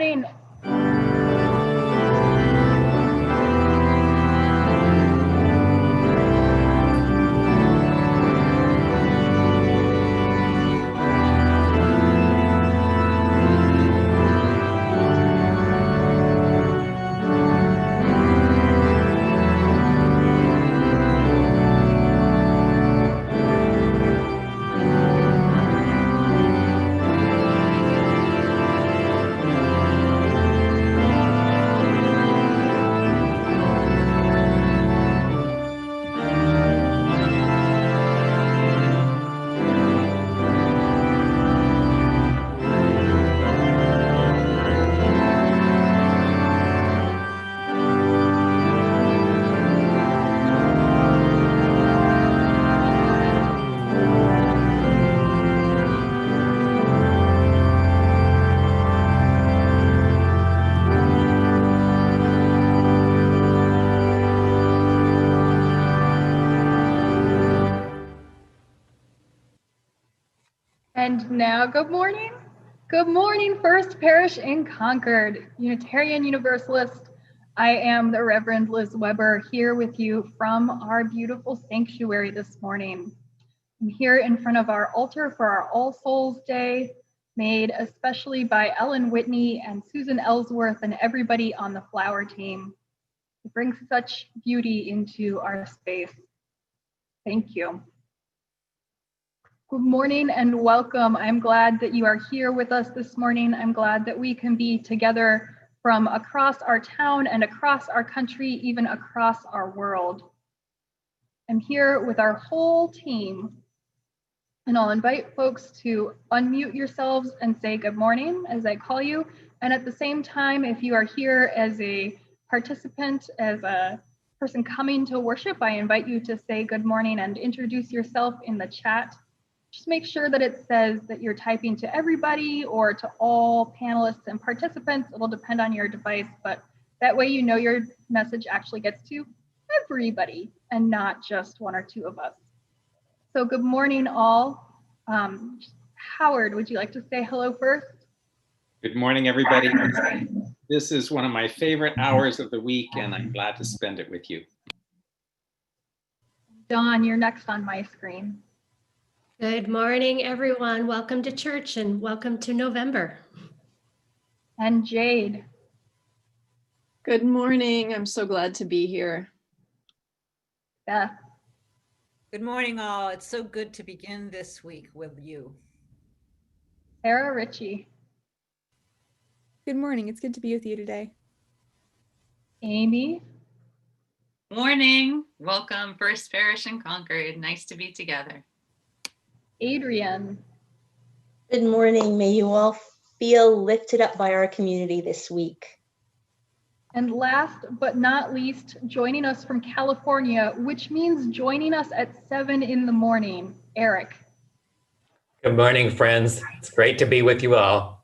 morning. And now, good morning. Good morning, First Parish in Concord, Unitarian Universalist. I am the Reverend Liz Weber here with you from our beautiful sanctuary this morning. I'm here in front of our altar for our All Souls Day, made especially by Ellen Whitney and Susan Ellsworth and everybody on the flower team. It brings such beauty into our space. Thank you. Good morning and welcome. I'm glad that you are here with us this morning. I'm glad that we can be together from across our town and across our country, even across our world. I'm here with our whole team, and I'll invite folks to unmute yourselves and say good morning as I call you. And at the same time, if you are here as a participant, as a person coming to worship, I invite you to say good morning and introduce yourself in the chat. Just make sure that it says that you're typing to everybody or to all panelists and participants. It'll depend on your device, but that way you know your message actually gets to everybody and not just one or two of us. So good morning, all. Howard, would you like to say hello first? Good morning, everybody. This is one of my favorite hours of the week, and I'm glad to spend it with you. Dawn, you're next on my screen. Good morning, everyone. Welcome to church and welcome to November. And Jade. Good morning. I'm so glad to be here. Beth. Good morning, all. It's so good to begin this week with you. Sarah Ritchie. Good morning. It's good to be with you today. Amy. Morning. Welcome, First Parish in Concord. Nice to be together. Adrian. Good morning. May you all feel lifted up by our community this week. And last but not least, joining us from California, which means joining us at 7 in the morning, Eric. Good morning, friends. It's great to be with you all.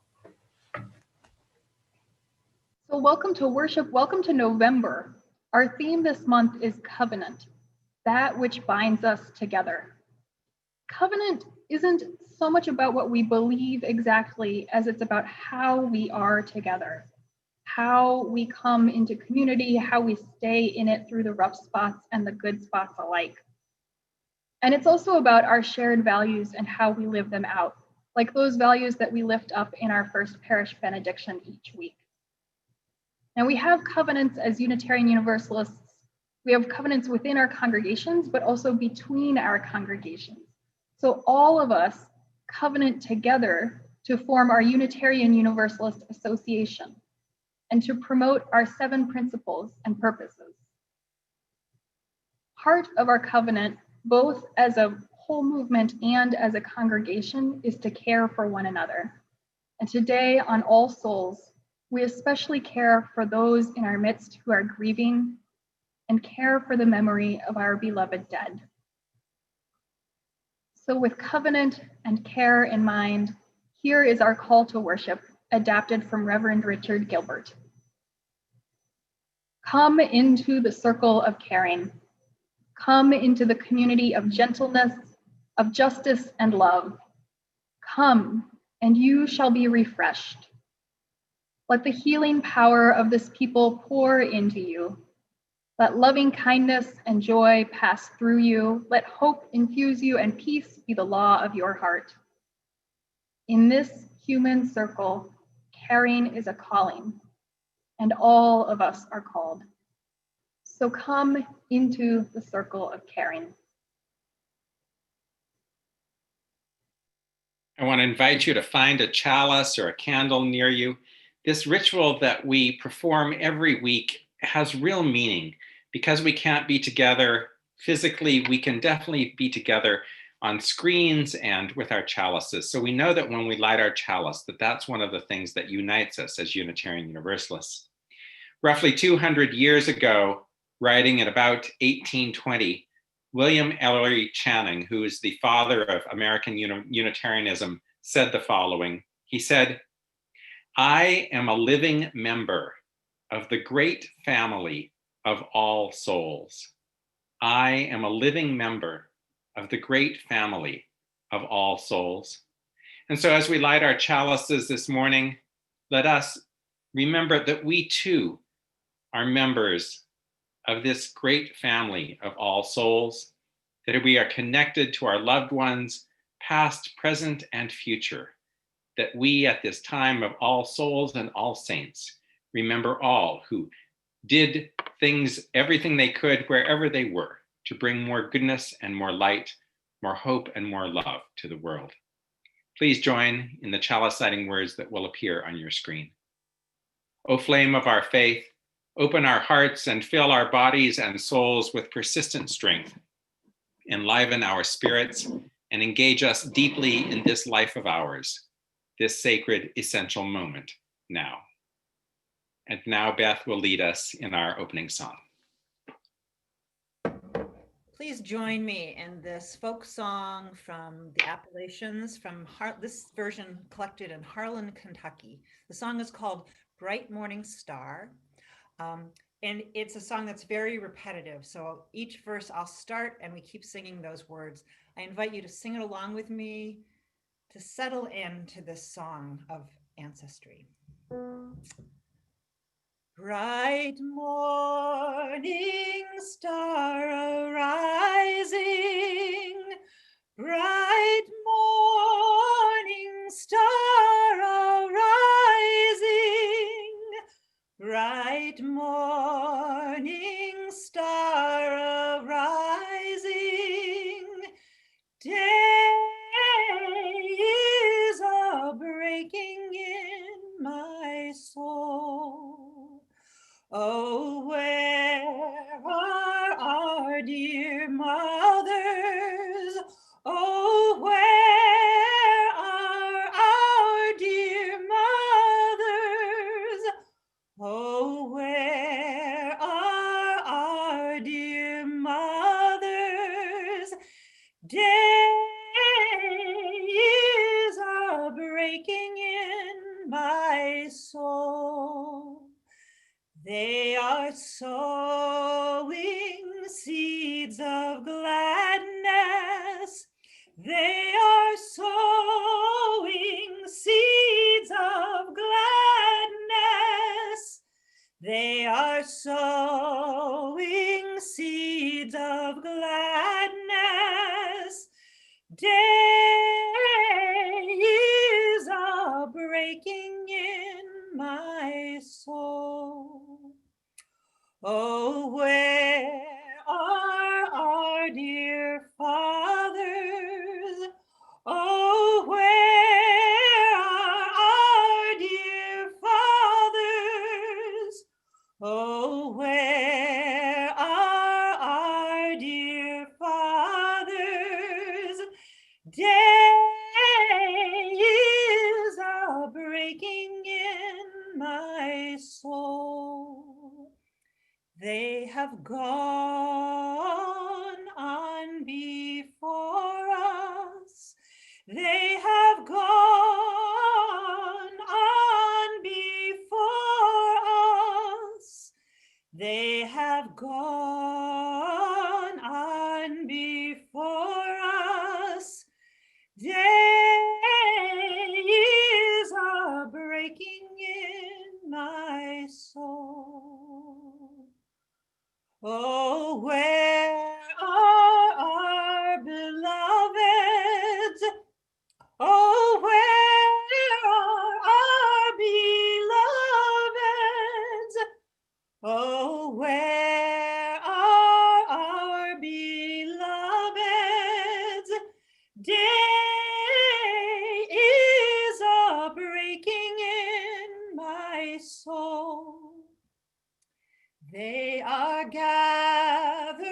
So welcome to worship. Welcome to November. Our theme this month is covenant, that which binds us together. Covenant isn't so much about what we believe exactly as it's about how we are together, how we come into community, how we stay in it through the rough spots and the good spots alike. And it's also about our shared values and how we live them out, like those values that we lift up in our First Parish benediction each week. Now we have covenants as Unitarian Universalists. We have covenants within our congregations, but also between our congregations. So all of us covenant together to form our Unitarian Universalist Association and to promote our 7 principles and purposes. Part of our covenant, both as a whole movement and as a congregation, is to care for one another. And today on All Souls, we especially care for those in our midst who are grieving and care for the memory of our beloved dead. So with covenant and care in mind, here is our call to worship, adapted from Reverend Richard Gilbert. Come into the circle of caring. Come into the community of gentleness, of justice and love. Come, and you shall be refreshed. Let the healing power of this people pour into you. Let loving kindness and joy pass through you. Let hope infuse you and peace be the law of your heart. In this human circle, caring is a calling, and all of us are called. So come into the circle of caring. I want to invite you to find a chalice or a candle near you. This ritual that we perform every week has real meaning. Because we can't be together physically, we can definitely be together on screens and with our chalices. So we know that when we light our chalice, that's one of the things that unites us as Unitarian Universalists. Roughly 200 years ago, writing at about 1820, William Ellery Channing, who is the father of American Unitarianism, said the following. He said, "I am a living member of the great family of all souls. I am a living member of the great family of all souls." And so as we light our chalices this morning, let us remember that we too are members of this great family of all souls, that we are connected to our loved ones, past, present, and future, that we at this time of all souls and all saints remember all who did things, everything they could, wherever they were, to bring more goodness and more light, more hope and more love to the world. Please join in the chalice lighting words that will appear on your screen. O flame of our faith, open our hearts and fill our bodies and souls with persistent strength. Enliven our spirits and engage us deeply in this life of ours, this sacred, essential moment now. And now Beth will lead us in our opening song. Please join me in this folk song from the Appalachians, from this version collected in Harlan, Kentucky. The song is called Bright Morning Star. And it's a song that's very repetitive. So each verse I'll start and we keep singing those words. I invite you to sing it along with me to settle into this song of ancestry. Bright morning star arising, bright morning star arising, bright morning star arising, day is a breaking in my soul. Oh, where are our dear mothers? Oh, where are our dear mothers? Oh, where are our dear mothers? Day is a breaking in my soul. They are sowing seeds of gladness. They are sowing seeds of gladness. They are sowing seeds of gladness. Day is a breaking in my soul. Oh, where are our dear fathers? Oh, where are our dear fathers? Oh, where are our dear fathers? Day is a breaking in my soul. They have gone on before us. They have gone on before us. They have gone on before us. Day is a breaking in Oh, where are our beloveds? Oh, where are our beloveds? Oh, where are our beloveds? Day is a breaking in my soul. They are gathered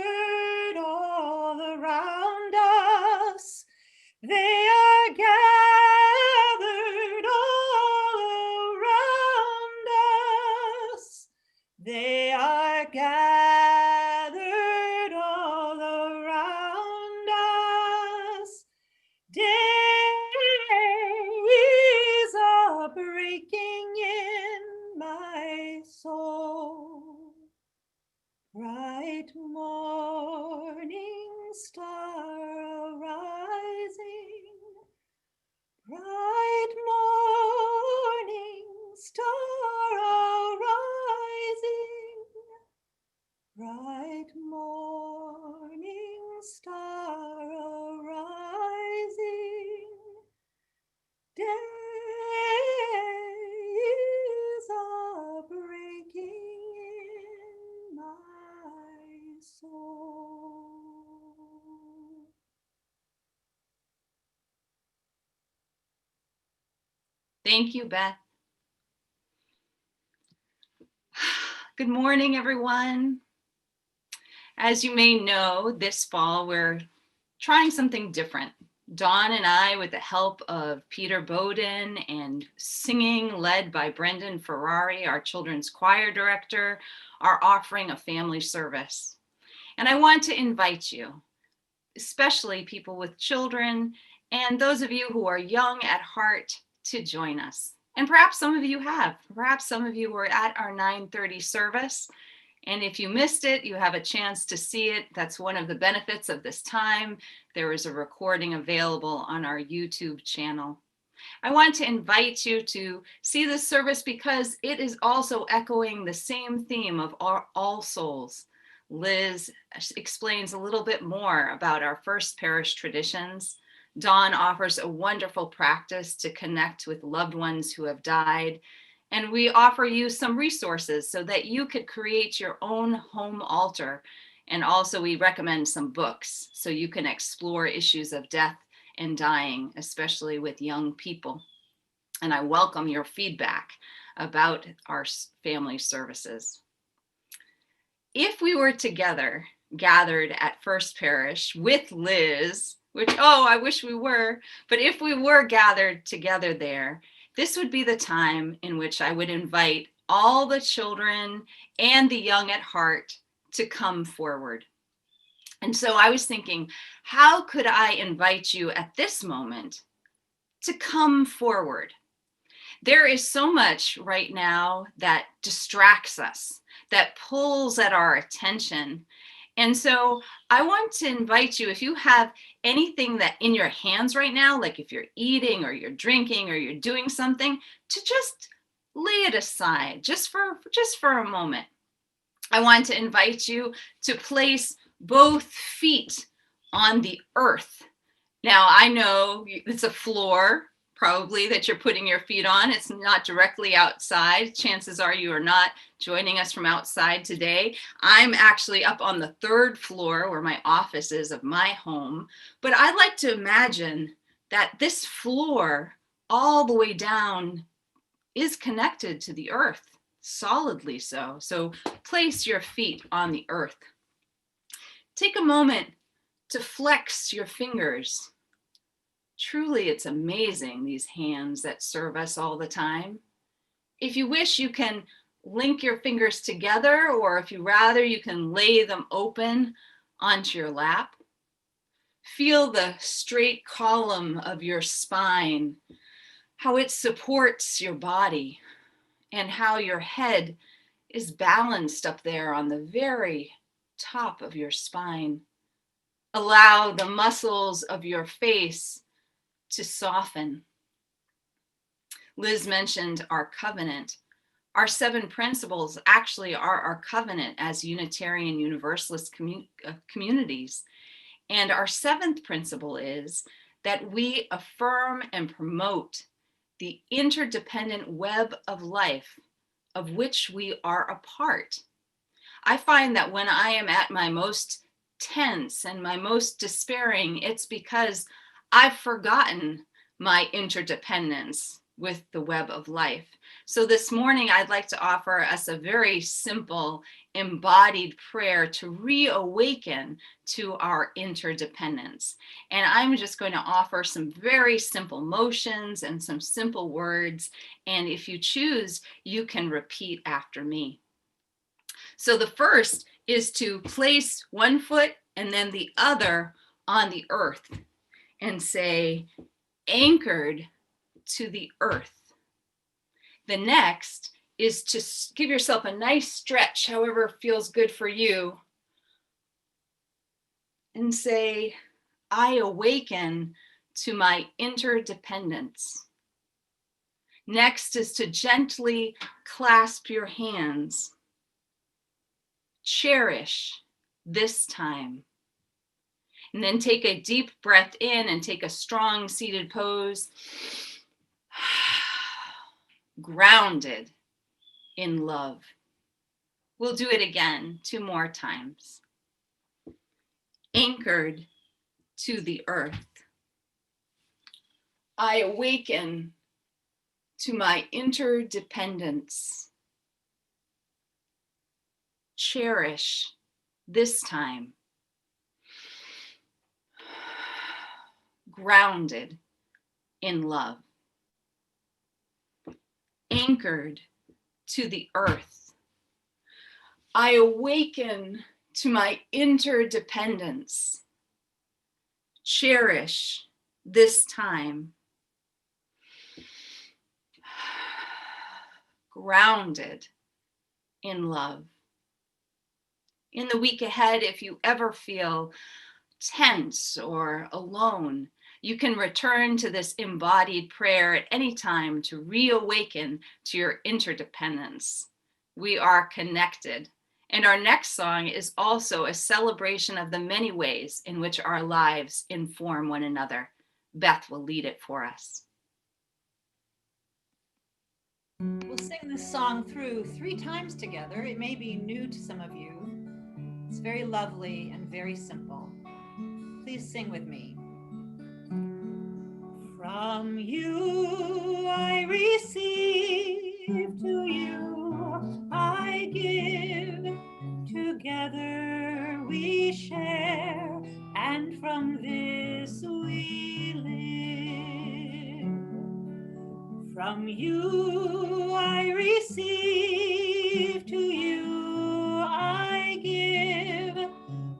all around us. They are gathered all around us. They are gathered all around us. Day is a breaking in my soul. Bright morning star arising, bright morning star arising, bright morning star arising, day is a breaking in my soul. Thank you, Beth. Good morning, everyone. As you may know, this fall we're trying something different. Dawn and I, with the help of Peter Bowden and singing led by Brendan Ferrari, our children's choir director, are offering a family service. And I want to invite you, especially people with children and those of you who are young at heart, to join us. And perhaps some of you have. Perhaps some of you were at our 9:30 service. And if you missed it, you have a chance to see it. That's one of the benefits of this time. There is a recording available on our YouTube channel. I want to invite you to see this service because it is also echoing the same theme of All Souls. Liz explains a little bit more about our First Parish traditions. Dawn offers a wonderful practice to connect with loved ones who have died. And we offer you some resources so that you could create your own home altar. And also we recommend some books so you can explore issues of death and dying, especially with young people. And I welcome your feedback about our family services. If we were together, gathered at First Parish with Liz, which, I wish we were, but if we were gathered together there, this would be the time in which I would invite all the children and the young at heart to come forward. And so I was thinking, how could I invite you at this moment to come forward? There is so much right now that distracts us, that pulls at our attention. And so I want to invite you, if you have anything that in your hands right now, like if you're eating or you're drinking or you're doing something, to just lay it aside just for a moment. I want to invite you to place both feet on the earth. Now, I know it's a floor probably that you're putting your feet on. It's not directly outside. Chances are you are not joining us from outside today. I'm actually up on the 3rd floor where my office is of my home. But I like to imagine that this floor all the way down is connected to the earth, solidly so. So place your feet on the earth. Take a moment to flex your fingers. Truly, it's amazing, these hands that serve us all the time. If you wish, you can link your fingers together, or if you rather, you can lay them open onto your lap. Feel the straight column of your spine, how it supports your body, and how your head is balanced up there on the very top of your spine. Allow the muscles of your face to soften. Liz mentioned our covenant. Our 7 principles actually are our covenant as Unitarian Universalist communities. And our 7th principle is that we affirm and promote the interdependent web of life of which we are a part. I find that when I am at my most tense and my most despairing, it's because I've forgotten my interdependence with the web of life. So this morning, I'd like to offer us a very simple embodied prayer to reawaken to our interdependence. And I'm just going to offer some very simple motions and some simple words. And if you choose, you can repeat after me. So the first is to place one foot and then the other on the earth and say, anchored to the earth. The next is to give yourself a nice stretch, however feels good for you, and say, I awaken to my interdependence. Next is to gently clasp your hands. Cherish this time. And then take a deep breath in and take a strong seated pose. Grounded in love. We'll do it again 2 more times. Anchored to the earth. I awaken to my interdependence. Cherish this time. Grounded in love. Anchored to the earth. I awaken to my interdependence. Cherish this time. Grounded in love. In the week ahead, if you ever feel tense or alone, you can return to this embodied prayer at any time to reawaken to your interdependence. We are connected. And our next song is also a celebration of the many ways in which our lives inform one another. Beth will lead it for us. We'll sing this song through 3 times together. It may be new to some of you. It's very lovely and very simple. Please sing with me. From you I receive, to you I give. Together we share, and from this we live. From you I receive, to you I give.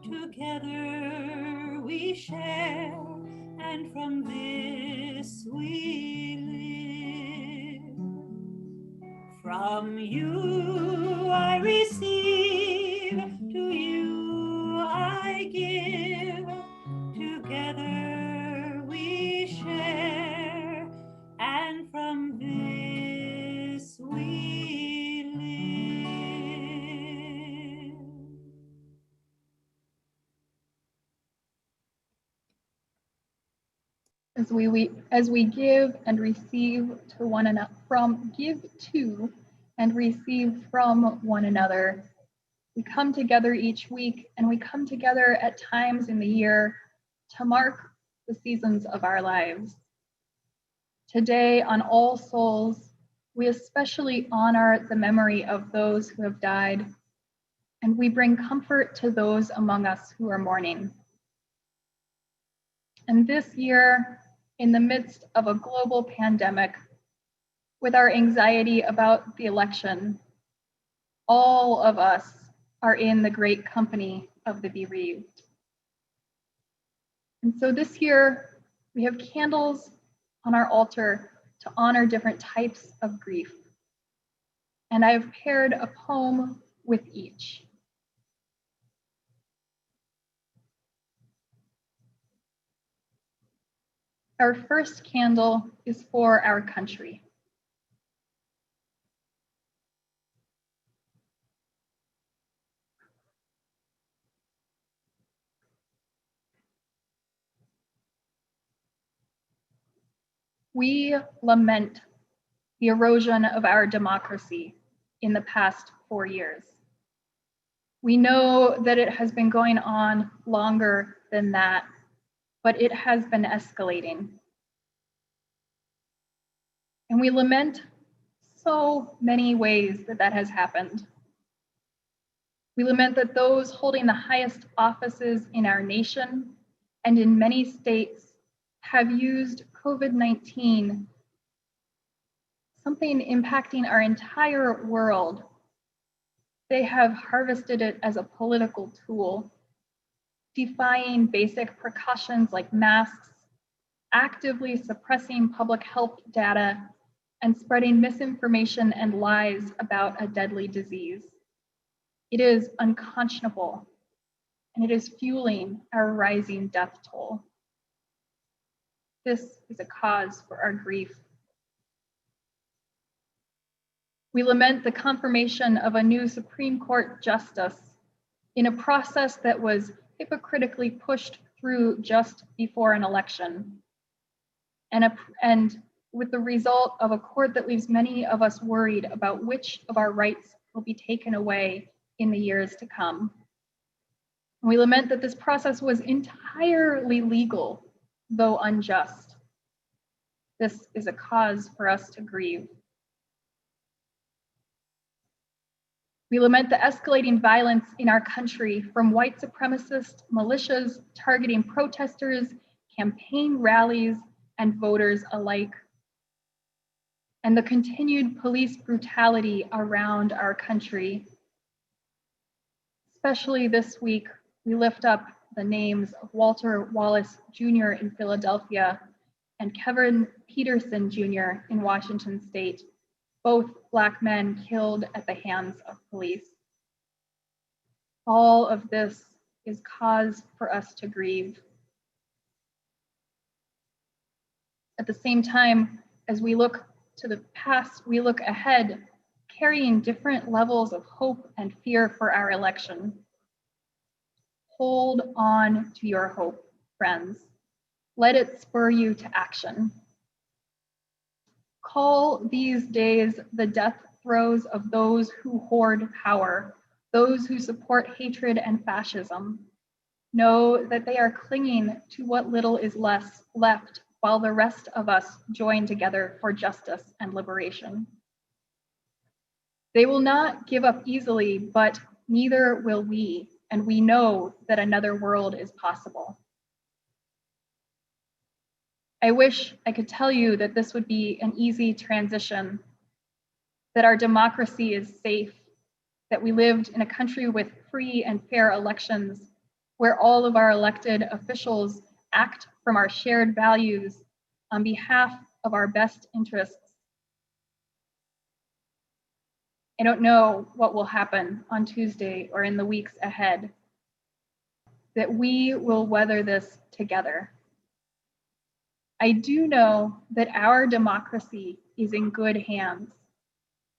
Together we share, and from this we live. From you I receive, to you I give. Together we share, and from this we live. As we give and receive to one another, give to and receive from one another, we come together each week, and we come together at times in the year to mark the seasons of our lives. Today, on All Souls, we especially honor the memory of those who have died, and we bring comfort to those among us who are mourning. And this year, in the midst of a global pandemic, with our anxiety about the election, all of us are in the great company of the bereaved. And so this year, we have candles on our altar to honor different types of grief. And I've paired a poem with each. Our first candle is for our country. We lament the erosion of our democracy in the past 4 years. We know that it has been going on longer than that, but it has been escalating. And we lament so many ways that that has happened. We lament that those holding the highest offices in our nation and in many states have used COVID-19, something impacting our entire world. They have harvested it as a political tool, defying basic precautions like masks, actively suppressing public health data, and spreading misinformation and lies about a deadly disease. It is unconscionable, and it is fueling our rising death toll. This is a cause for our grief. We lament the confirmation of a new Supreme Court justice in a process that was hypocritically pushed through just before an election, and with the result of a court that leaves many of us worried about which of our rights will be taken away in the years to come. We lament that this process was entirely legal, though unjust. This is a cause for us to grieve. We lament the escalating violence in our country from white supremacist militias targeting protesters, campaign rallies, and voters alike, and the continued police brutality around our country. Especially this week, we lift up the names of Walter Wallace Jr. in Philadelphia and Kevin Peterson Jr. in Washington State, both Black men killed at the hands of police. All of this is cause for us to grieve. At the same time, as we look to the past, we look ahead, carrying different levels of hope and fear for our election. Hold on to your hope, friends. Let it spur you to action. Call these days the death throes of those who hoard power, those who support hatred and fascism. Know that they are clinging to what little is left while the rest of us join together for justice and liberation. They will not give up easily, but neither will we, and we know that another world is possible. I wish I could tell you that this would be an easy transition, that our democracy is safe, that we lived in a country with free and fair elections, where all of our elected officials act from our shared values on behalf of our best interests. I don't know what will happen on Tuesday or in the weeks ahead, that we will weather this together. I do know that our democracy is in good hands,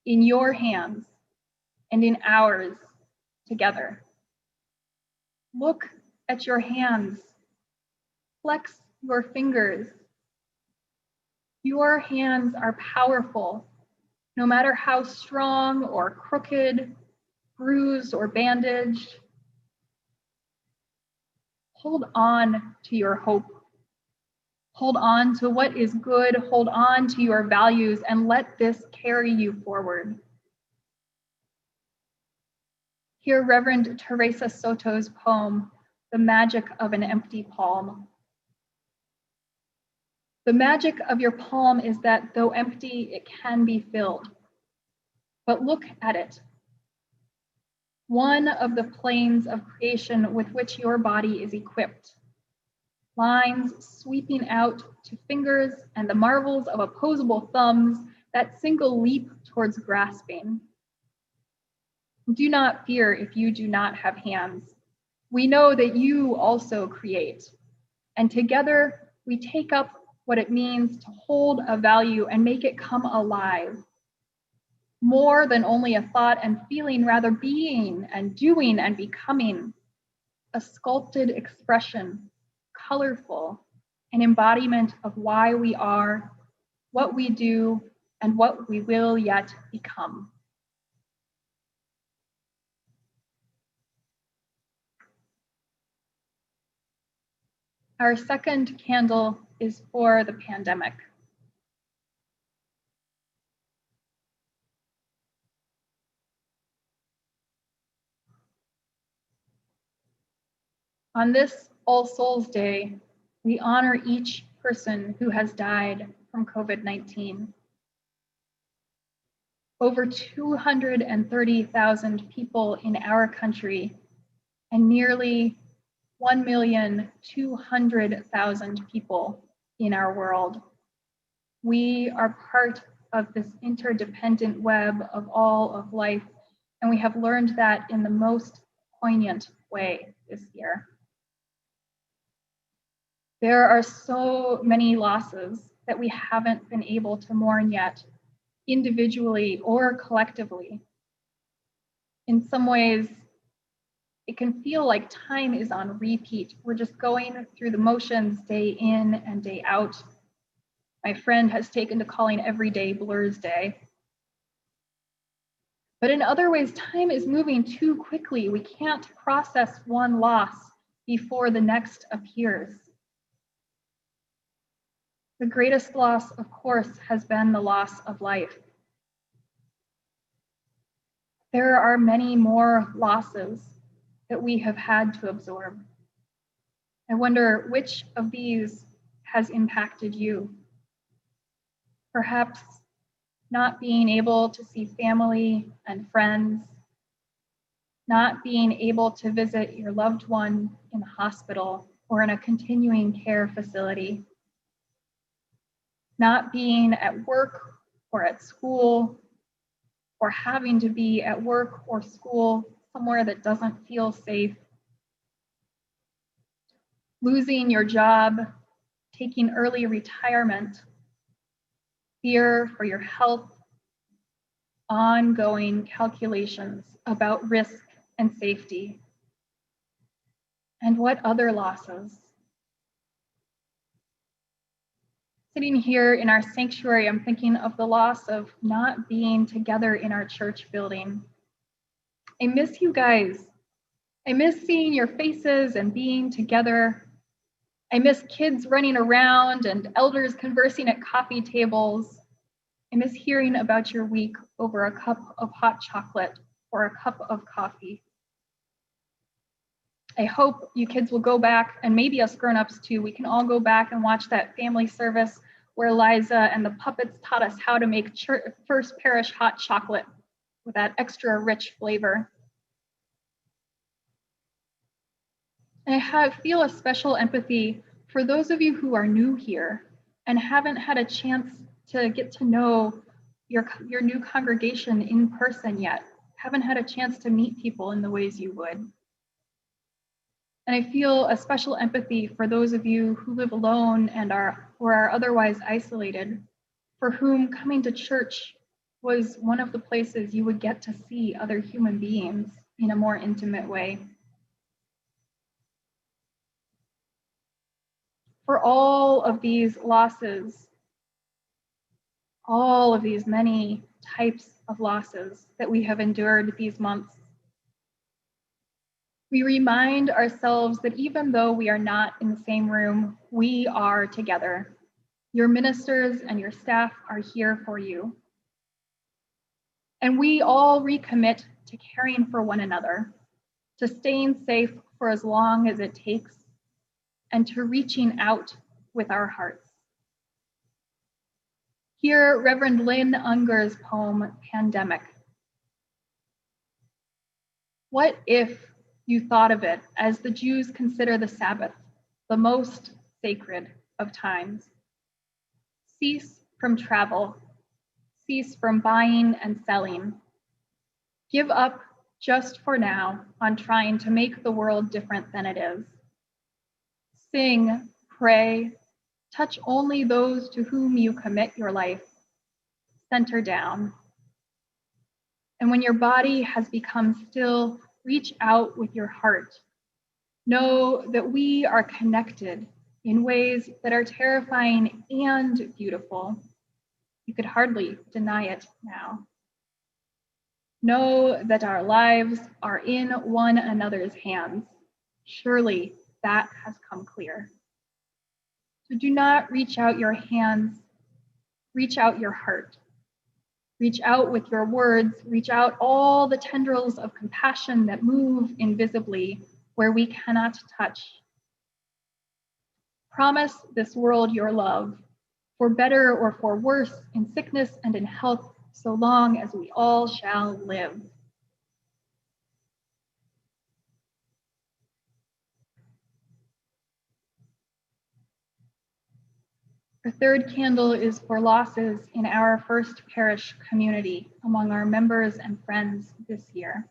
in your hands, and in ours together. Look at your hands. Flex your fingers. Your hands are powerful, no matter how strong or crooked, bruised or bandaged. Hold on to your hope. Hold on to what is good. Hold on to your values and let this carry you forward. Hear Reverend Teresa Soto's poem, The Magic of an Empty Palm. The magic of your palm is that though empty, it can be filled. But look at it. One of the planes of creation with which your body is equipped. Lines sweeping out to fingers and the marvels of opposable thumbs, that single leap towards grasping. Do not fear if you do not have hands. We know that you also create, and together we take up what it means to hold a value and make it come alive. More than only a thought and feeling, rather being and doing and becoming. A sculpted expression, colorful, an embodiment of why we are what we do, and what we will yet become. Our second candle is for the pandemic. On this All Souls Day, we honor each person who has died from COVID-19. Over 230,000 people in our country and nearly 1,200,000 people in our world. We are part of this interdependent web of all of life, and we have learned that in the most poignant way this year. There are so many losses that we haven't been able to mourn yet, individually or collectively. In some ways, it can feel like time is on repeat. We're just going through the motions day in and day out. My friend has taken to calling every day Blur's Day. But in other ways, time is moving too quickly. We can't process one loss before the next appears. The greatest loss, of course, has been the loss of life. There are many more losses that we have had to absorb. I wonder which of these has impacted you. Perhaps not being able to see family and friends, not being able to visit your loved one in the hospital or in a continuing care facility, not being at work or at school, or having to be at work or school somewhere that doesn't feel safe, losing your job, taking early retirement, fear for your health, ongoing calculations about risk and safety. And what other losses? Sitting here in our sanctuary, I'm thinking of the loss of not being together in our church building. I miss you guys. I miss seeing your faces and being together. I miss kids running around and elders conversing at coffee tables. I miss hearing about your week over a cup of hot chocolate or a cup of coffee. I hope you kids will go back, and maybe us grown-ups too, we can all go back and watch that family service where Liza and the puppets taught us how to make First Parish hot chocolate with that extra rich flavor. And I feel a special empathy for those of you who are new here and haven't had a chance to get to know your new congregation in person yet, haven't had a chance to meet people in the ways you would. And I feel a special empathy for those of you who live alone and are otherwise isolated, for whom coming to church was one of the places you would get to see other human beings in a more intimate way. For all of these losses, all of these many types of losses that we have endured these months, we remind ourselves that even though we are not in the same room, we are together. Your ministers and your staff are here for you. And we all recommit to caring for one another, to staying safe for as long as it takes, and to reaching out with our hearts. Hear Reverend Lynn Unger's poem, Pandemic. What if you thought of it as the Jews consider the Sabbath, the most sacred of times? Cease from travel, cease from buying and selling. Give up just for now on trying to make the world different than it is. Sing, pray, touch only those to whom you commit your life. Center down. And when your body has become still, reach out with your heart. Know that we are connected in ways that are terrifying and beautiful. You could hardly deny it now. Know that our lives are in one another's hands. Surely that has come clear. So do not reach out your hands, reach out your heart. Reach out with your words, reach out all the tendrils of compassion that move invisibly where we cannot touch. Promise this world your love, for better or for worse, in sickness and in health, so long as we all shall live. Our third candle is for losses in our First Parish community among our members and friends this year.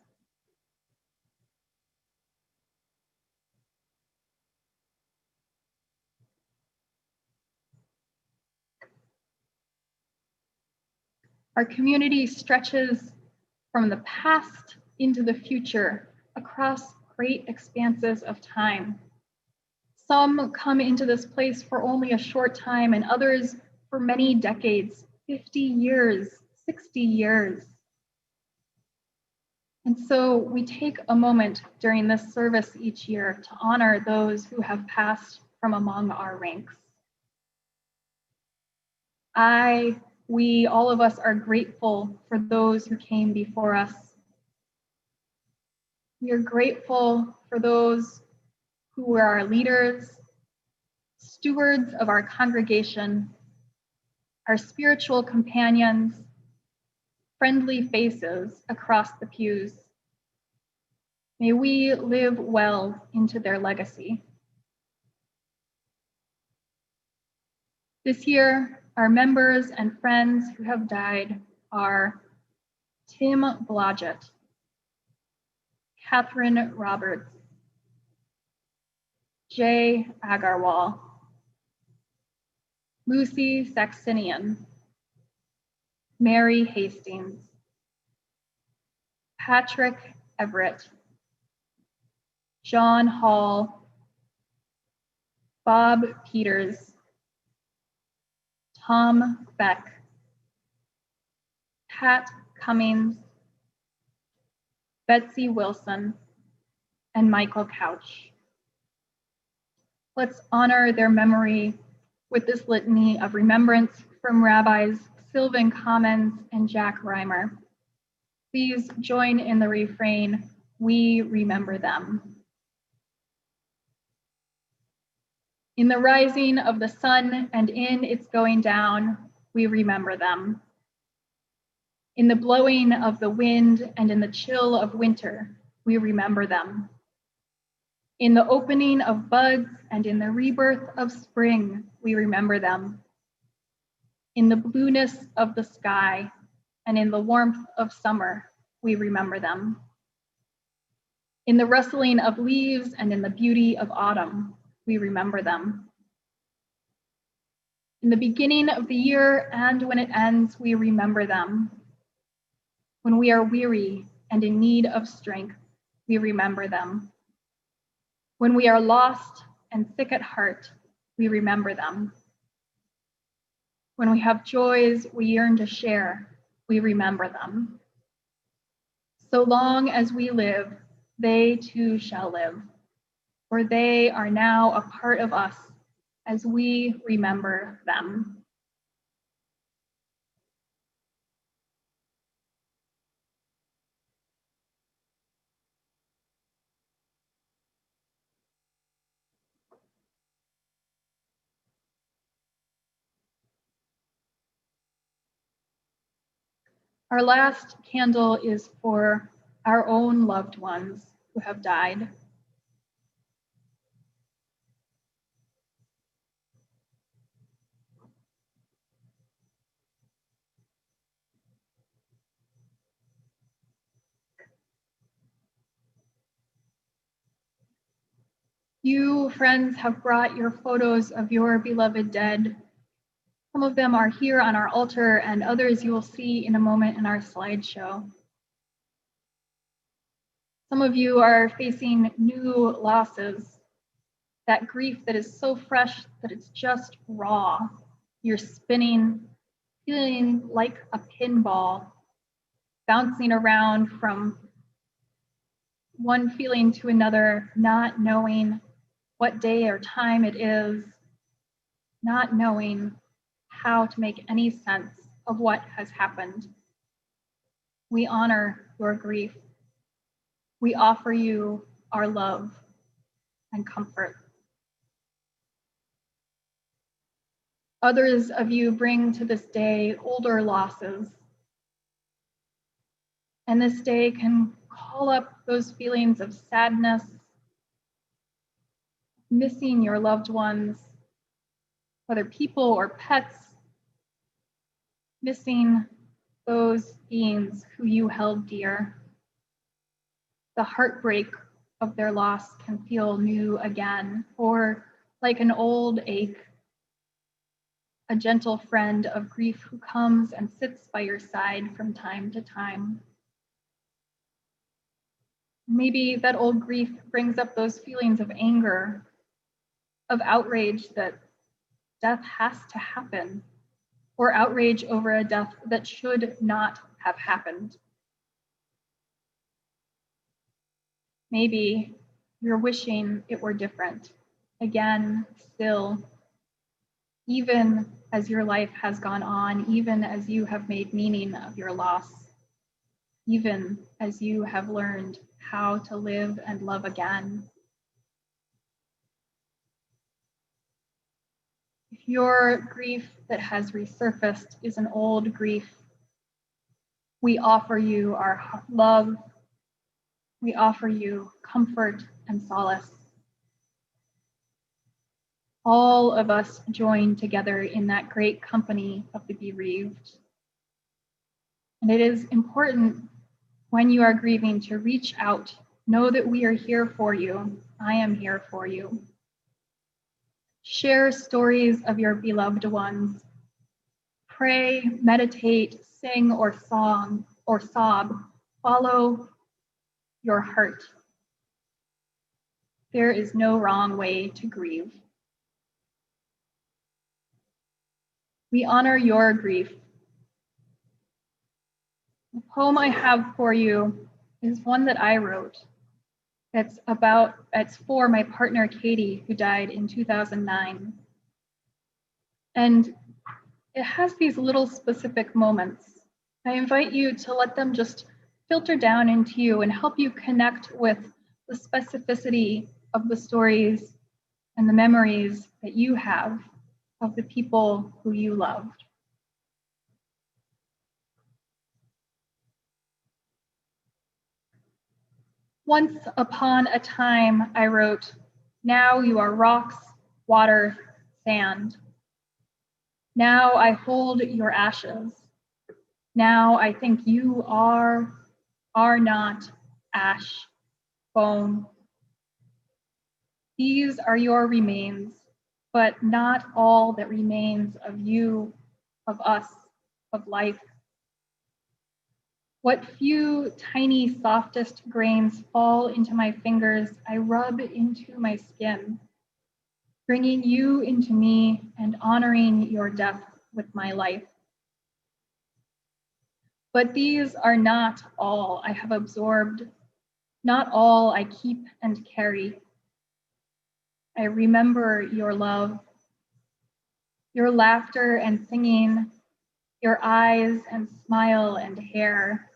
Our community stretches from the past into the future across great expanses of time. Some come into this place for only a short time and others for many decades, 50 years, 60 years. And so we take a moment during this service each year to honor those who have passed from among our ranks. We, all of us are grateful for those who came before us. We are grateful for those who were our leaders, stewards of our congregation, our spiritual companions, friendly faces across the pews. May we live well into their legacy. This year, our members and friends who have died are Tim Blodgett, Catherine Roberts, Jay Agarwal, Lucy Saxenian, Mary Hastings, Patrick Everett, John Hall, Bob Peters, Tom Beck, Pat Cummings, Betsy Wilson, and Michael Couch. Let's honor their memory with this litany of remembrance from Rabbis Sylvan Commons and Jack Reimer. Please join in the refrain, "We remember them." In the rising of the sun and in its going down, we remember them. In the blowing of the wind and in the chill of winter, we remember them. In the opening of buds and in the rebirth of spring, we remember them. In the blueness of the sky and in the warmth of summer, we remember them. In the rustling of leaves and in the beauty of autumn, we remember them. In the beginning of the year and when it ends, we remember them. When we are weary and in need of strength, we remember them. When we are lost and sick at heart, we remember them. When we have joys we yearn to share, we remember them. So long as we live, they too shall live, for they are now a part of us as we remember them. Our last candle is for our own loved ones who have died. You, friends, have brought your photos of your beloved dead. Some of them are here on our altar, and others you will see in a moment in our slideshow. Some of you are facing new losses, that grief that is so fresh that it's just raw. You're spinning, feeling like a pinball, bouncing around from one feeling to another, not knowing what day or time it is, not knowing how to make any sense of what has happened. We honor your grief. We offer you our love and comfort. Others of you bring to this day older losses, and this day can call up those feelings of sadness, missing your loved ones, whether people or pets, missing those beings who you held dear. The heartbreak of their loss can feel new again, or like an old ache, a gentle friend of grief who comes and sits by your side from time to time. Maybe that old grief brings up those feelings of anger, of outrage that death has to happen, or outrage over a death that should not have happened. Maybe you're wishing it were different, again, still, even as your life has gone on, even as you have made meaning of your loss, even as you have learned how to live and love again. If your grief that has resurfaced is an old grief, we offer you our love. We offer you comfort and solace. All of us join together in that great company of the bereaved. And it is important when you are grieving to reach out. Know that we are here for you. I am here for you. Share stories of your beloved ones. Pray, meditate, sing or song or sob. Follow your heart. There is no wrong way to grieve. We honor your grief. The poem I have for you is one that I wrote. It's for my partner, Katie, who died in 2009. And it has these little specific moments. I invite you to let them just filter down into you and help you connect with the specificity of the stories and the memories that you have of the people who you loved. Once upon a time, I wrote, now you are rocks, water, sand. Now I hold your ashes. Now I think you are not ash, bone. These are your remains, but not all that remains of you, of us, of life. What few tiny softest grains fall into my fingers, I rub into my skin, bringing you into me and honoring your death with my life. But these are not all I have absorbed, not all I keep and carry. I remember your love, your laughter and singing, your eyes and smile and hair,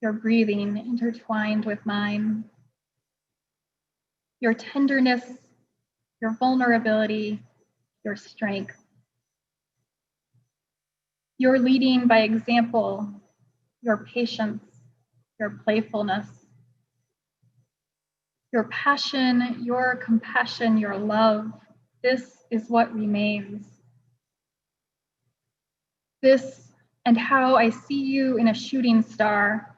your breathing intertwined with mine, your tenderness, your vulnerability, your strength, your leading by example, your patience, your playfulness, your passion, your compassion, your love. This is what remains. This and how I see you in a shooting star,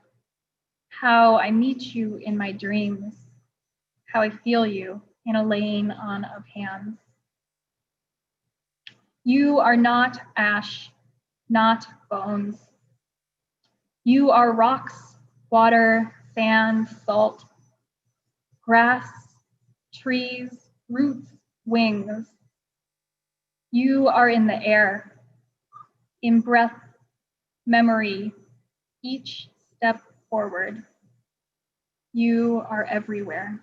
how I meet you in my dreams, how I feel you in a laying on of hands. You are not ash, not bones. You are rocks, water, sand, salt, grass, trees, roots, wings. You are in the air, in breath, memory, each step forward. You are everywhere.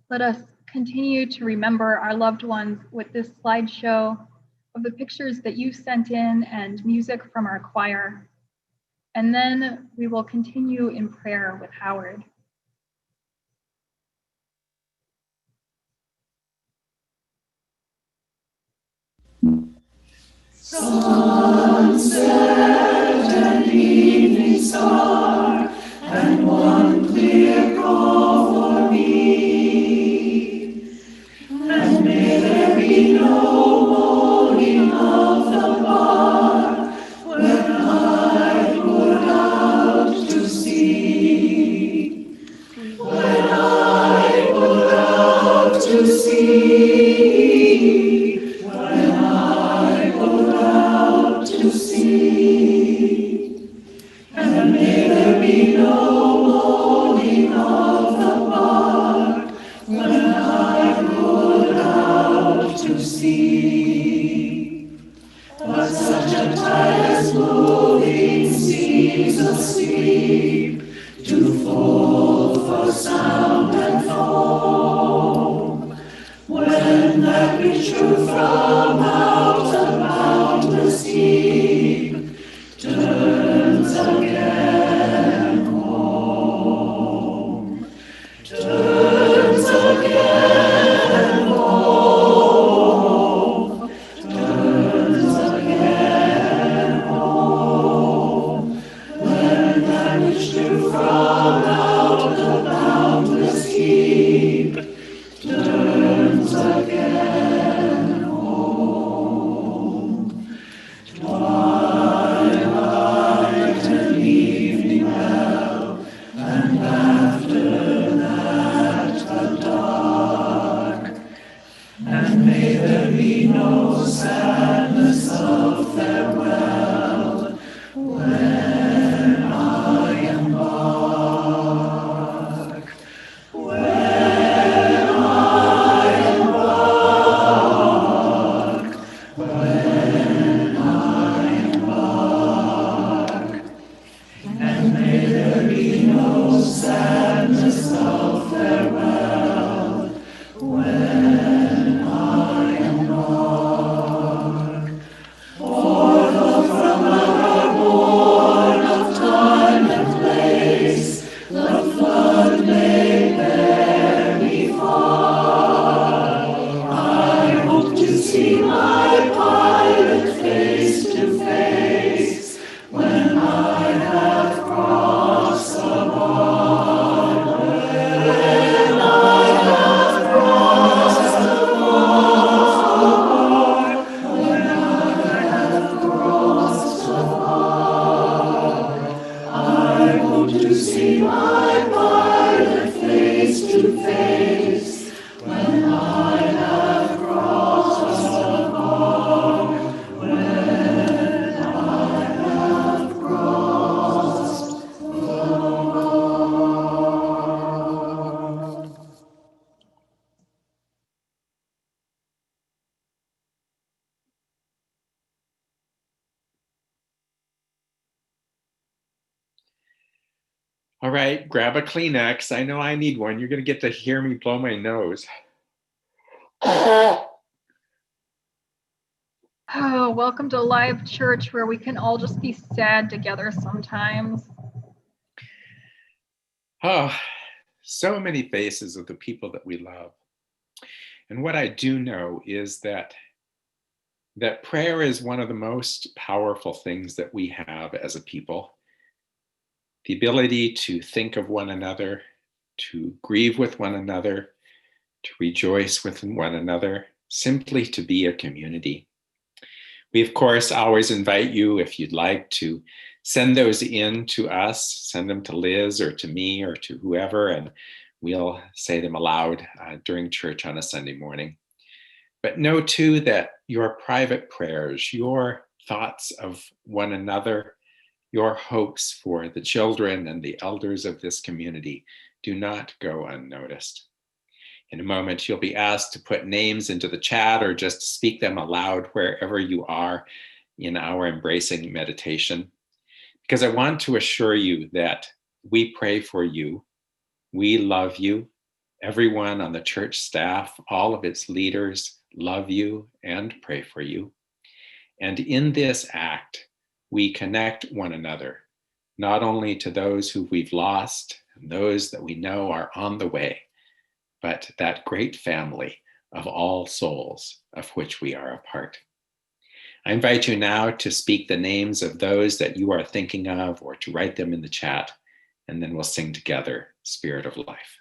Let us continue to remember our loved ones with this slideshow of the pictures that you sent in and music from our choir. And then we will continue in prayer with Howard. Sunset and evening star, and one clear call for me. And may there be no moaning of the bar when I put out to sea. When I put out to sea. When I put out to sea. And may there be no moaning of the bar when I put out to sea. But such a tireless moving seems asleep, too full for sound and foam. When that rich truth from out the boundless deep turns again home, turns again home, turns again home. When that rich truth from out the boundless deep turns again home. Twilight and evening bell, and after that the dark. And may there be no sadness of farewell when I embark. When I embark, when I embark, and may there be no sadness of farewell when I embark. For though from our bourne of time and place the flood may bear me far, I hope to see my pilot face to face when I have crossed the bar. When I have crossed the bar. When I have crossed the bar. I hope to see my pilot face to face when I have crossed the bar. When I have crossed the bar. All right, grab a Kleenex. I know I need one. You're going to get to hear me blow my nose. Oh, welcome to live church where we can all just be sad together sometimes. Oh, so many faces of the people that we love. And what I do know is that prayer is one of the most powerful things that we have as a people. The ability to think of one another, to grieve with one another, to rejoice with one another, simply to be a community. We, of course, always invite you, if you'd like, to send those in to us, send them to Liz or to me or to whoever, and we'll say them aloud during church on a Sunday morning. But know too that your private prayers, your thoughts of one another, your hopes for the children and the elders of this community do not go unnoticed. In a moment, you'll be asked to put names into the chat or just speak them aloud wherever you are in our embracing meditation. Because I want to assure you that we pray for you, we love you, everyone on the church staff, all of its leaders love you and pray for you. And in this act, we connect one another, not only to those who we've lost and those that we know are on the way, but that great family of all souls of which we are a part. I invite you now to speak the names of those that you are thinking of or to write them in the chat, and then we'll sing together, Spirit of Life.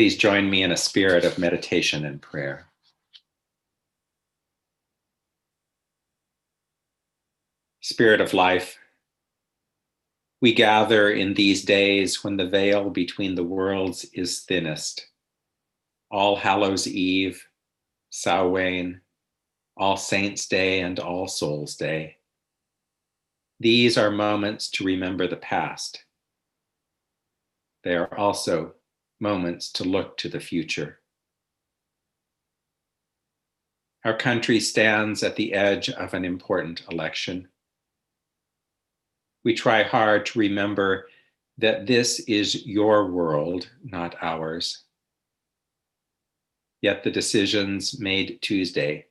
Please join me in a spirit of meditation and prayer. Spirit of Life, we gather in these days when the veil between the worlds is thinnest. All Hallows Eve, Samhain, All Saints' Day, and All Souls' Day. These are moments to remember the past. They are also moments to look to the future. Our country stands at the edge of an important election. We try hard to remember that this is your world, not ours. Yet the decisions made Tuesday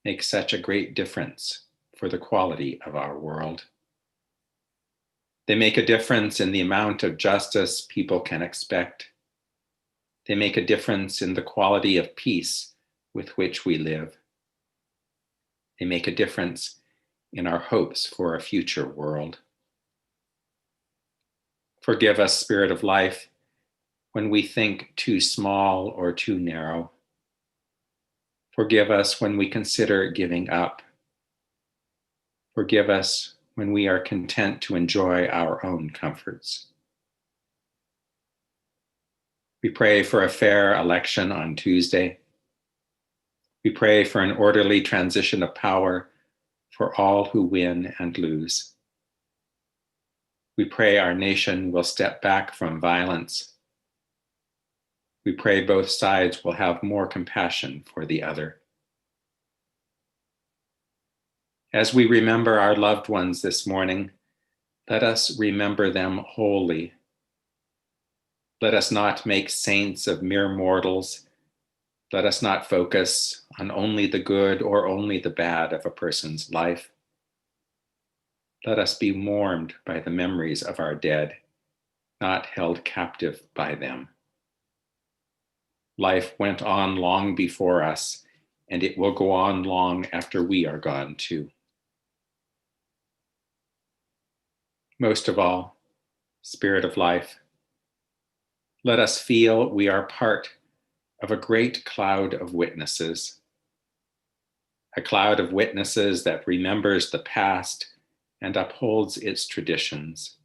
make such a great difference for the quality of our world. They make a difference in the amount of justice people can expect. They make a difference in the quality of peace with which we live. They make a difference in our hopes for a future world. Forgive us, Spirit of Life, when we think too small or too narrow. Forgive us when we consider giving up. Forgive us when we are content to enjoy our own comforts. We pray for a fair election on Tuesday. We pray for an orderly transition of power for all who win and lose. We pray our nation will step back from violence. We pray both sides will have more compassion for the other. As we remember our loved ones this morning, let us remember them wholly. Let us not make saints of mere mortals. Let us not focus on only the good or only the bad of a person's life. Let us be warmed by the memories of our dead, not held captive by them. Life went on long before us, and it will go on long after we are gone too. Most of all, Spirit of Life, let us feel we are part of a great cloud of witnesses, a cloud of witnesses that remembers the past and upholds its traditions.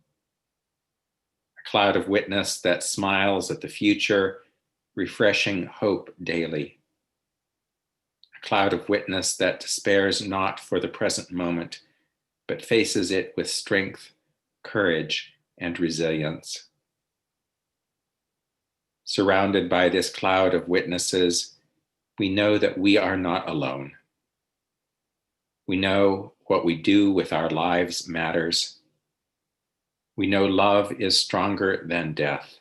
a cloud of witness that smiles at the future, refreshing hope daily. A cloud of witness that despairs not for the present moment, but faces it with strength, courage, and resilience. Surrounded by this cloud of witnesses, we know that we are not alone. We know what we do with our lives matters. We know love is stronger than death.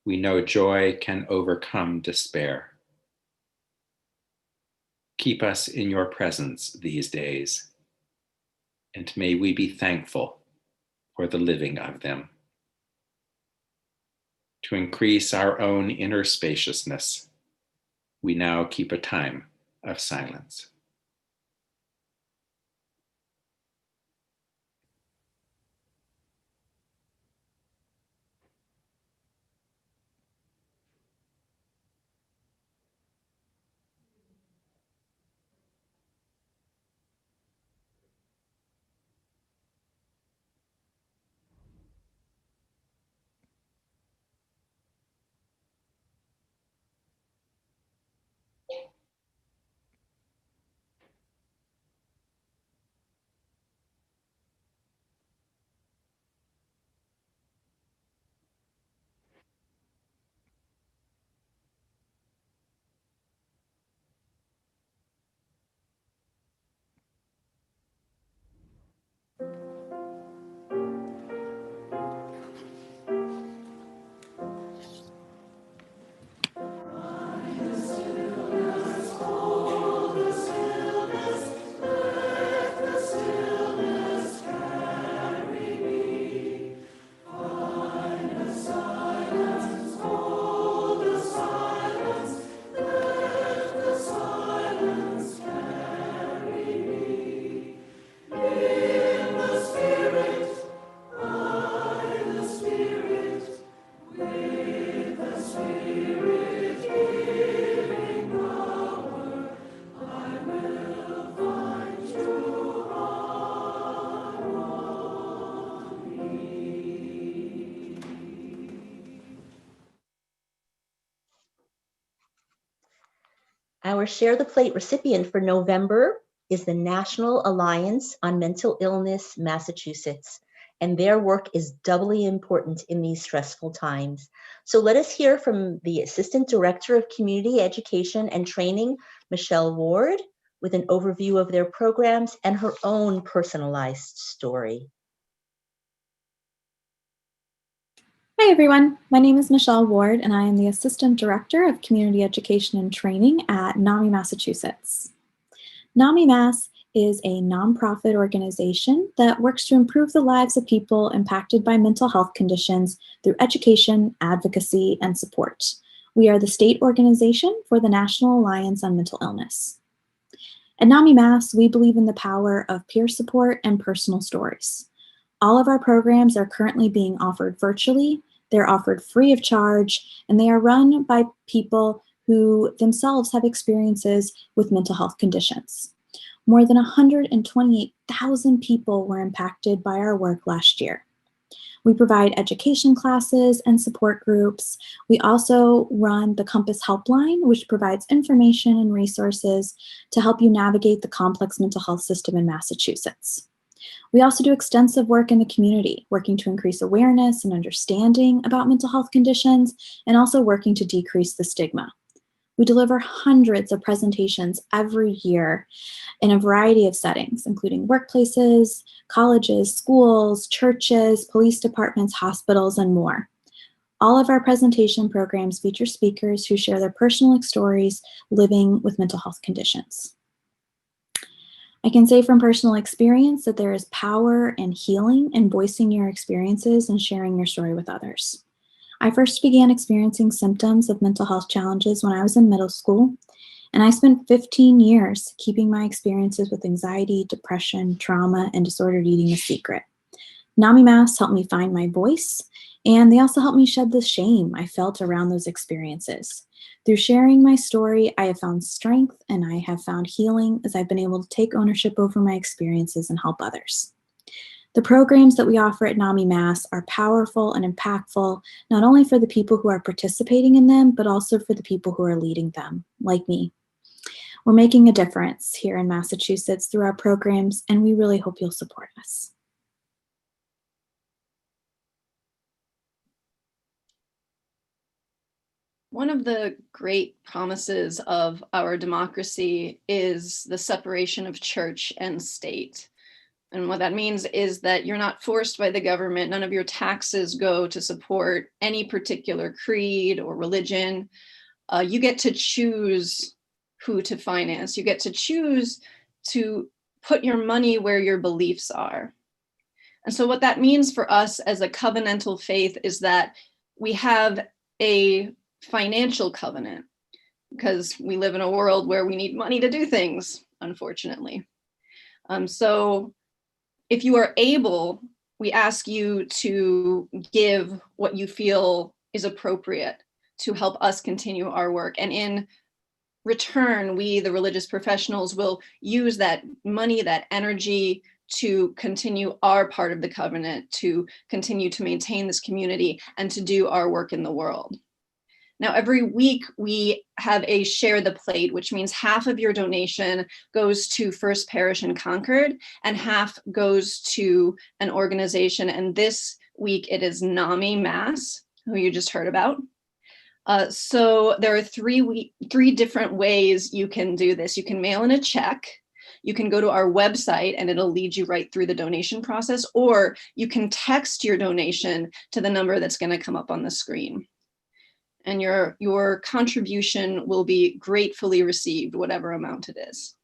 We know joy can overcome despair. Keep us in your presence these days, and may we be thankful for the living of them. To increase our own inner spaciousness, we now keep a time of silence. Our Share the Plate recipient for November is the National Alliance on Mental Illness, Massachusetts, and their work is doubly important in these stressful times. So let us hear from the Assistant Director of Community Education and Training, Michelle Ward, with an overview of their programs and her own personalized story. Hi everyone, my name is Michelle Ward and I am the Assistant Director of Community Education and Training at NAMI, Massachusetts. NAMI Mass is a nonprofit organization that works to improve the lives of people impacted by mental health conditions through education, advocacy, and support. We are the state organization for the National Alliance on Mental Illness. At NAMI Mass, we believe in the power of peer support and personal stories. All of our programs are currently being offered virtually. They're offered free of charge, and they are run by people who themselves have experiences with mental health conditions. More than 128,000 people were impacted by our work last year. We provide education classes and support groups. We also run the Compass Helpline, which provides information and resources to help you navigate the complex mental health system in Massachusetts. We also do extensive work in the community, working to increase awareness and understanding about mental health conditions, and also working to decrease the stigma. We deliver hundreds of presentations every year in a variety of settings, including workplaces, colleges, schools, churches, police departments, hospitals, and more. All of our presentation programs feature speakers who share their personal stories living with mental health conditions. I can say from personal experience that there is power and healing in voicing your experiences and sharing your story with others. I first began experiencing symptoms of mental health challenges when I was in middle school, and I spent 15 years keeping my experiences with anxiety, depression, trauma, and disordered eating a secret. NAMI Mass helped me find my voice, and they also helped me shed the shame I felt around those experiences. Through sharing my story, I have found strength and I have found healing as I've been able to take ownership over my experiences and help others. The programs that we offer at NAMI Mass are powerful and impactful, not only for the people who are participating in them, but also for the people who are leading them, like me. We're making a difference here in Massachusetts through our programs, and we really hope you'll support us. One of the great promises of our democracy is the separation of church and state. And what that means is that you're not forced by the government. None of your taxes go to support any particular creed or religion. You get to choose who to finance. You get to choose to put your money where your beliefs are. And so what that means for us as a covenantal faith is that we have a financial covenant, because we live in a world where we need money to do things, unfortunately. So if you are able, we ask you to give what you feel is appropriate to help us continue our work. And in return, we, the religious professionals, will use that money, that energy, to continue our part of the covenant, to continue to maintain this community, and to do our work in the world. Now, every week we have a Share the Plate, which means half of your donation goes to First Parish in Concord and half goes to an organization. And this week it is NAMI Mass, who you just heard about. So there are three different ways you can do this. You can mail in a check. You can go to our website and it'll lead you right through the donation process, or you can text your donation to the number that's going to come up on the screen. And your contribution will be gratefully received, whatever amount it is.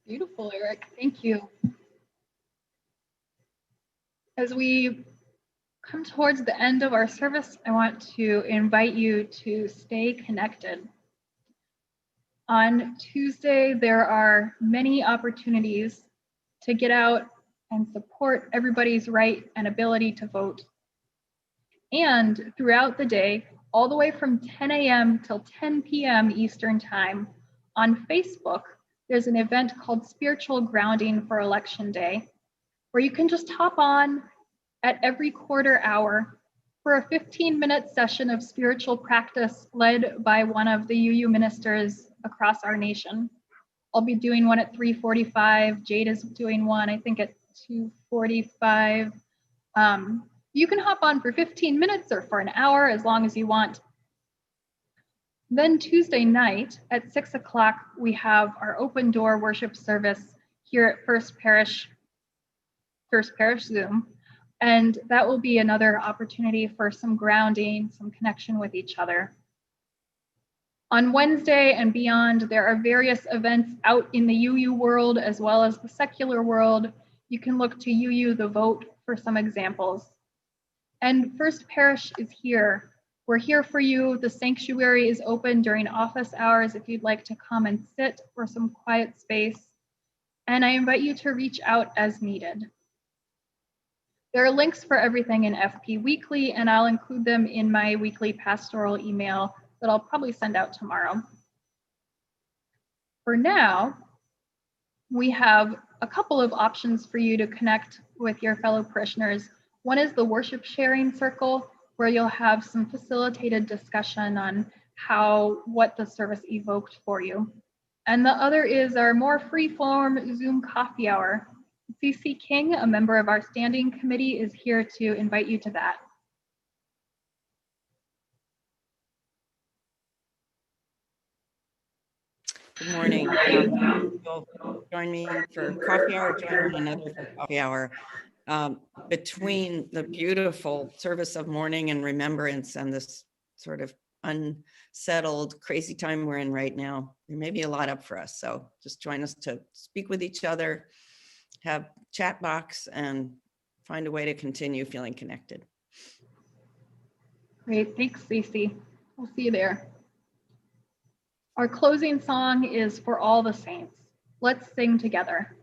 Beautiful, Eric. Thank you. As we come towards the end of our service, I want to invite you to stay connected. On Tuesday, there are many opportunities to get out and support everybody's right and ability to vote. And throughout the day, all the way from 10 a.m. till 10 p.m. Eastern Time, on Facebook, there's an event called Spiritual Grounding for Election Day, where you can just hop on, at every quarter hour for a 15-minute session of spiritual practice led by one of the UU ministers across our nation. I'll be doing one at 3:45. Jade is doing one, I think, at 2:45. You can hop on for 15 minutes or for an hour, as long as you want. Then Tuesday night at 6 o'clock, we have our open door worship service here at First Parish Zoom. And that will be another opportunity for some grounding, some connection with each other. On Wednesday and beyond, there are various events out in the UU world as well as the secular world. You can look to UU The Vote for some examples. And First Parish is here. We're here for you. The sanctuary is open during office hours if you'd like to come and sit for some quiet space. And I invite you to reach out as needed. There are links for everything in FP Weekly, and I'll include them in my weekly pastoral email that I'll probably send out tomorrow. For now, we have a couple of options for you to connect with your fellow parishioners. One is the worship sharing circle, where you'll have some facilitated discussion on what the service evoked for you. And the other is our more free-form Zoom coffee hour. CC King, a member of our standing committee, is here to invite you to that. Good morning. You'll join me for coffee hour, join one another for coffee hour. Between the beautiful service of mourning and remembrance and this sort of unsettled, crazy time we're in right now, there may be a lot up for us. So just join us to speak with each other, have chat box, and find a way to continue feeling connected. Great, thanks, Cece. We'll see you there. Our closing song is For All the Saints. Let's sing together.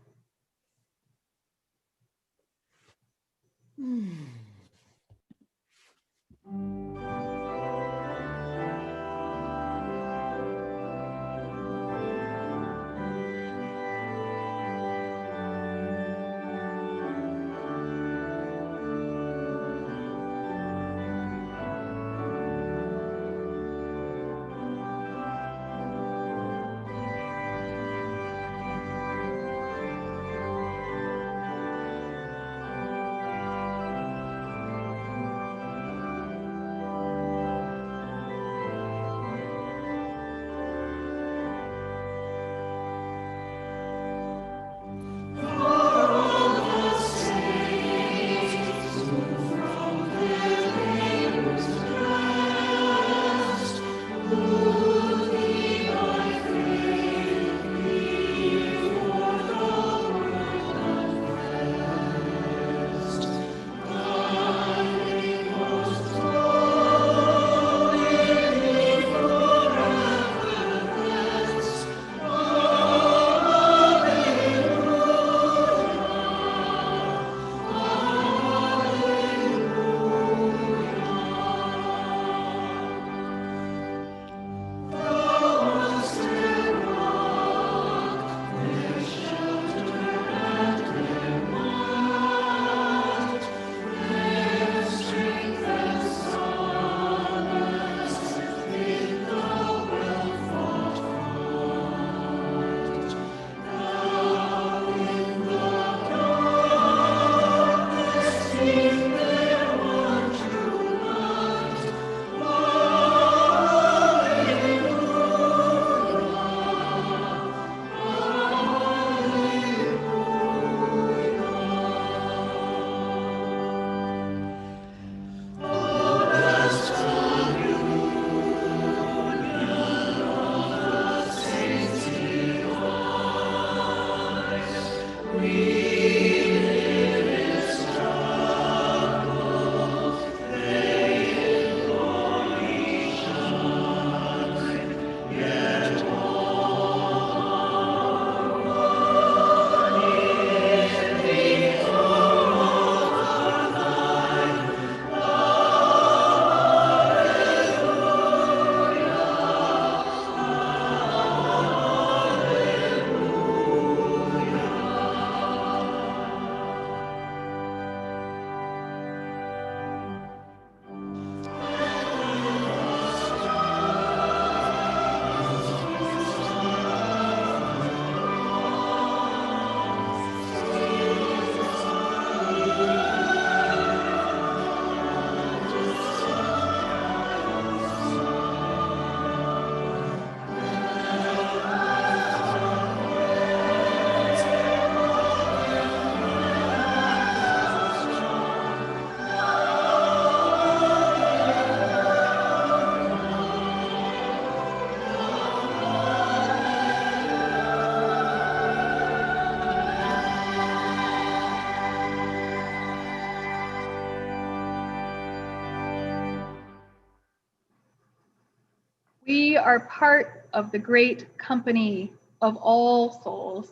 are part of the great company of all souls.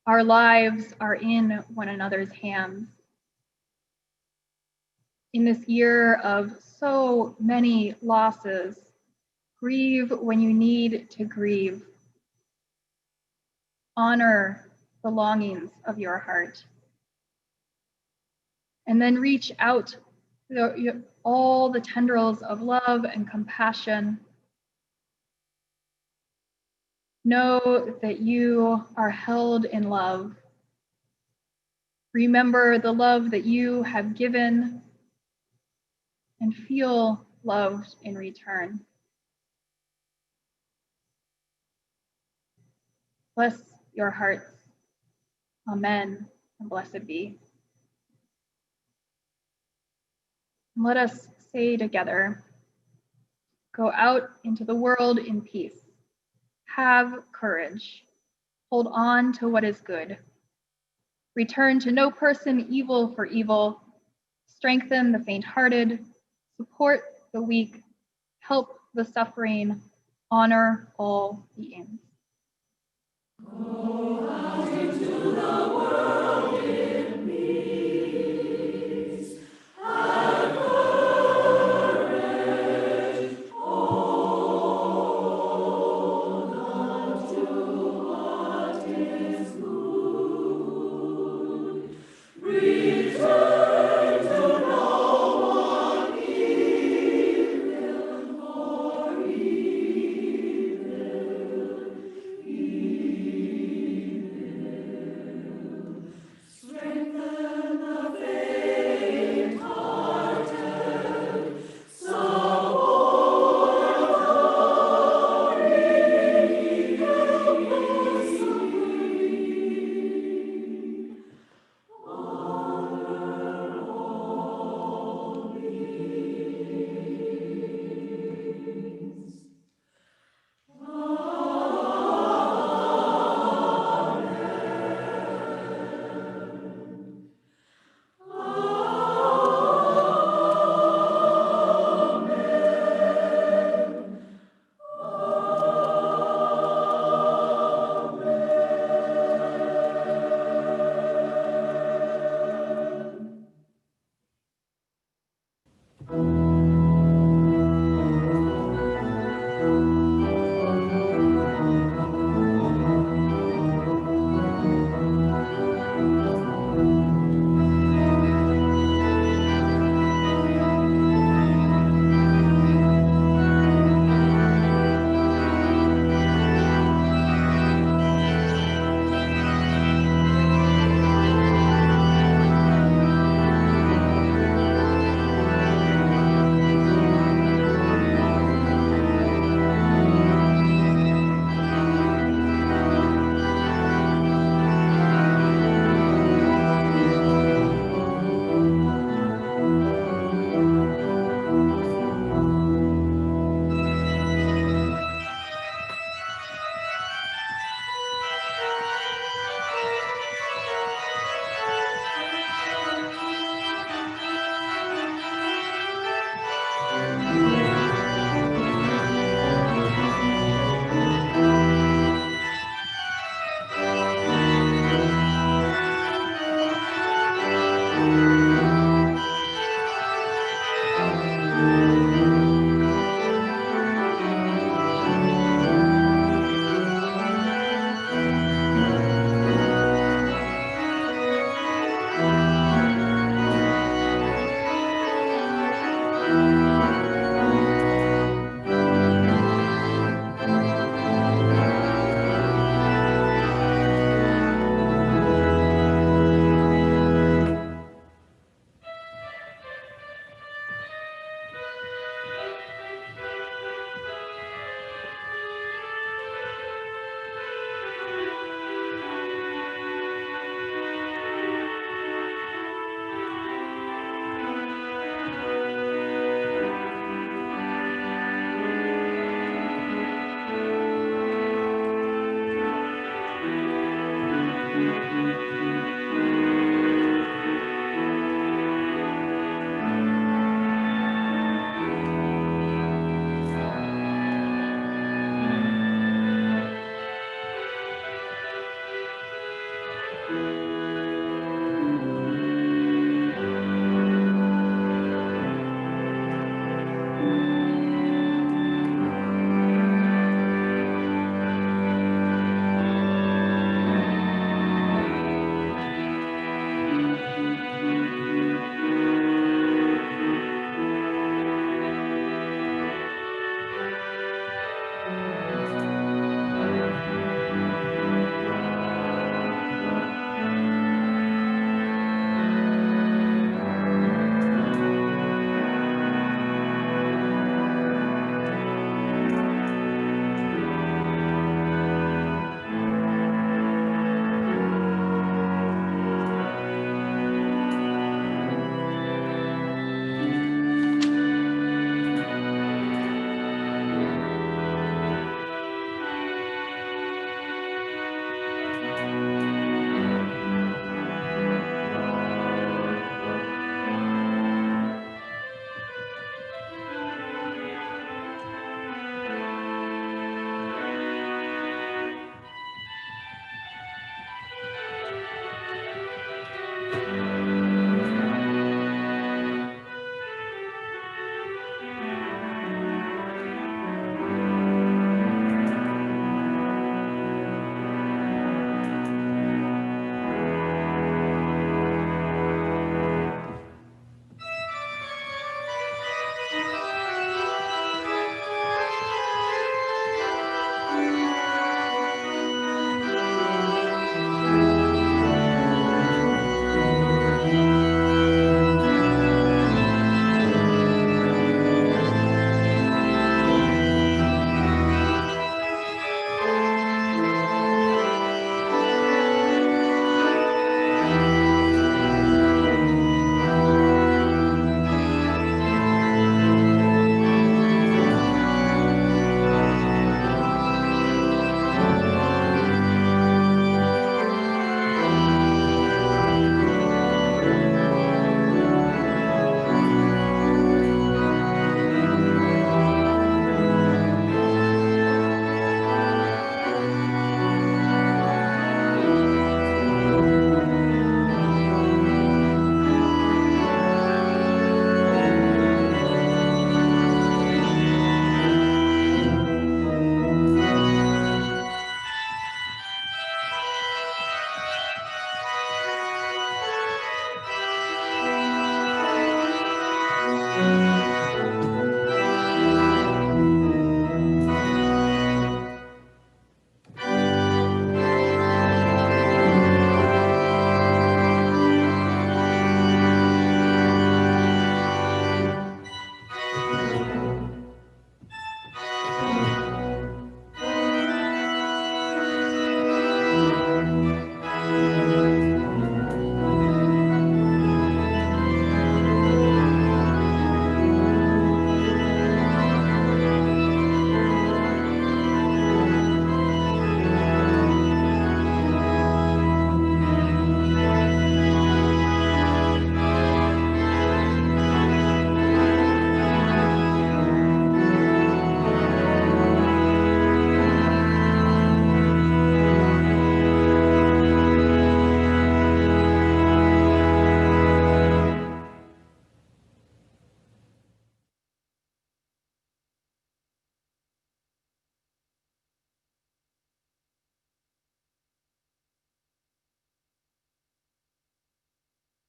Our lives are in one another's hands. In this year of so many losses, grieve when you need to grieve. Honor the longings of your heart. And then reach out to all the tendrils of love and compassion. Know that you are held in love. Remember the love that you have given and feel loved in return. Bless your hearts. Amen, and blessed be. And let us say together, go out into the world in peace. Have courage. Hold on to what is good. Return to no person evil for evil. Strengthen the faint-hearted. Support the weak. Help the suffering. Honor all beings. Go out into the world in peace. Have courage. Hold on to what is good. Return to no one evil for strengthen the faint-hearted, support the weak, help the suffering, honor all beings.